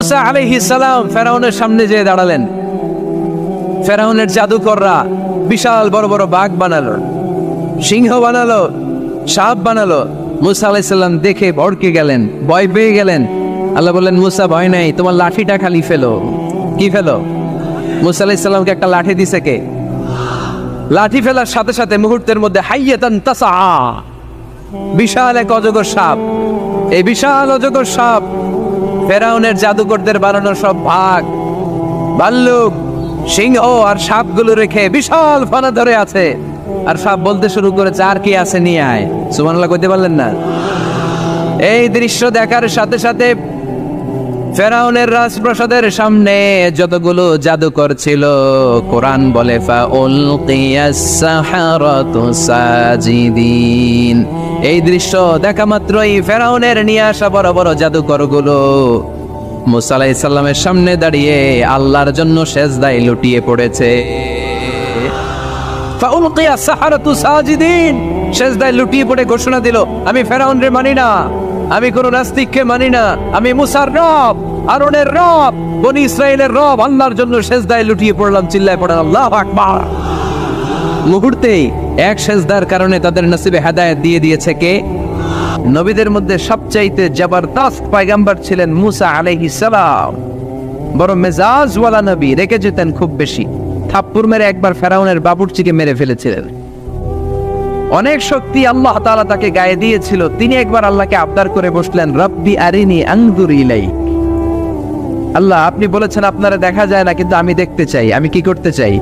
মুসা আলাইহিস সালাম ফেরাউনের সামনে যেয়ে দাঁড়ালেন। ফেরাউনের জাদুকররা বিশাল বড় বড় বাঘ বানালো, সিংহ বানালো, সাপ বানালো। মুসা আলাইহিস সালাম দেখে ভড়কে গেলেন, ভয় পেয়ে গেলেন। আল্লাহ বললেন, মুসা ভয় নাই, তোমার লাঠিটা খালি ফেলো। কি ফেলো? মুসা আলাইহিস সালামকে একটা লাঠি দিছে কে? লাঠি ফেলার সাথে সাথে মুহূর্তের মধ্যে হাইয়াতান তাসআ, বিশাল এক অজগর সাপ। এই বিশাল অজগর সাপ ফেরাউনের জাদুকরদের বানানো সব বাঘ, ভাল্লুক, সিংহ আর সাপগুলো রেখে বিশাল ফানা ধরে আছে। আর সাপ বলতে শুরু করেছে, আর কি আছে নিয়ে আয়। সুবহানাল্লাহ কইতে পারলেন না? এই দৃশ্য দেখার সাথে সাথে ফেরাউনের রাজপ্রাসাদের সামনে যতগুলো জাদুকর ছিল, কোরআন বলে ফাউলকিয়াস সাহারাতু সাজিদিন। এই দৃশ্য দেখা মাত্রই ফেরাউনের নিয়ে আসা বড় বড় জাদুকরগুলো মুসা আলাইহিস সালামের সামনে দাঁড়িয়ে আল্লাহর জন্য সেজদায় লুটিয়ে পড়েছে। ফাউলকিয়াস সাহারাতু সাজিদিন, সেজদায় লুটিয়ে পড়ে ঘোষণা দিল, আমি ফেরাউনরে মানি না, আমি কোন নাস্তিককে মানি না, আমি মুসার রব, হারুনের রব, বনি ইসরাইলের রব, আল্লাহর জন্য সেজদায় লুটিয়ে পড়লাম। চিল্লায় পড়েন আল্লাহু আকবার। মুহূর্তেই এক সেজদার কারণে তাদের নসিবে হেদায়েত দিয়ে দিয়েছে কে? নবীদের মধ্যে সবচাইতে জবরদস্ত পয়গম্বর ছিলেন মুসা আলাইহিস সালাম। বড় মেজাজওয়ালা নবী, রেখে যেতেন খুব বেশি। থাপ্পড় মেরে একবার ফেরাউনের বাবুর্চিকে মেরে ফেলেছিলেন। অনেক শক্তি আল্লাহ তাআলা তাকে গায়ে দিয়েছিল। তিনি একবার আল্লাহকে আবদার করে বসলেন, রব্বি আরিনি আনজুর ইলাইক। আল্লাহ, আপনি বলেছেন আপনারা দেখা যায় না, কিন্তু আমি দেখতে চাই। আমি কি করতে চাই?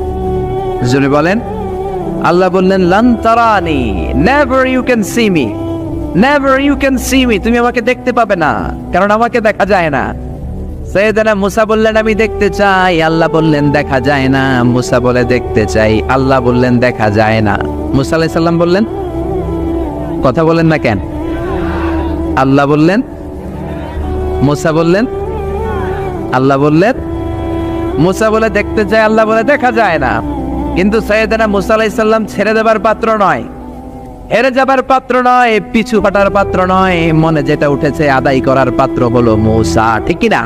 জোরে বলেন। আল্লাহ বললেন, লান তারানি, never you can see me, never you can see me. তুমি আমাকে দেখতে পাবে না, কারণ আমাকে দেখা যায় না। সাইয়েদনা মুসা বললেন, আমি দেখতে চাই। আল্লাহ বললেন, দেখা যায় না। মুসা বলে, দেখতে চাই। আল্লাহ বললেন, দেখা যায় না। মুসা আলাইহিস সালাম বললেন, কথা বলেন না কেন? আল্লাহ বললেন, মুসা বললেন, আল্লাহ বললেন। মুসা বলে দেখতে চাই, আল্লাহ বলে দেখা যায় না। কিন্তু সাইয়েদনা মুসা আলাইহিস সালাম ছেড়ে দেবার পাত্র নয়, হেরে যাবার পাত্র নয়, পিছু হটার পাত্র নয়। মনে যেটা উঠেছে আদায় করার পাত্র হলো মুসা, ঠিক কি না?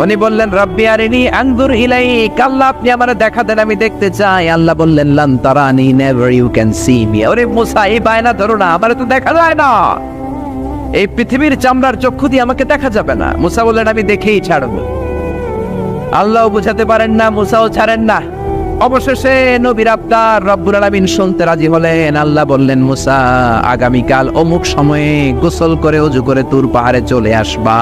উনি বললেন, রব্বি আরিনি আনজুর ইলাইক। আল্লাহ, আপনি আমারে দেখা দেন, আমি দেখতে চাই। আল্লাহ বললেন, লান তারানি, never you can see me. ওরে মুসা, এই বায়না ধরো না, আমারে তো দেখা যায় না। এই পৃথিবীর চামড়ার চক্ষু দিয়ে আমাকে দেখা যাবে না। মুসা বললেন, আমি দেখেই ছাড়ব। আল্লাহও বুঝাতে পারেন না, মুসাও ছাড়েন না। অবশেষে নবীর আবদার রব্বুল আলামিন শুনতে রাজি হলেন। আল্লাহ বললেন, মুসা, আগামীকাল অমুক সময়ে গোসল করে ওযু করে তুর পাহাড়ে চলে আসবা।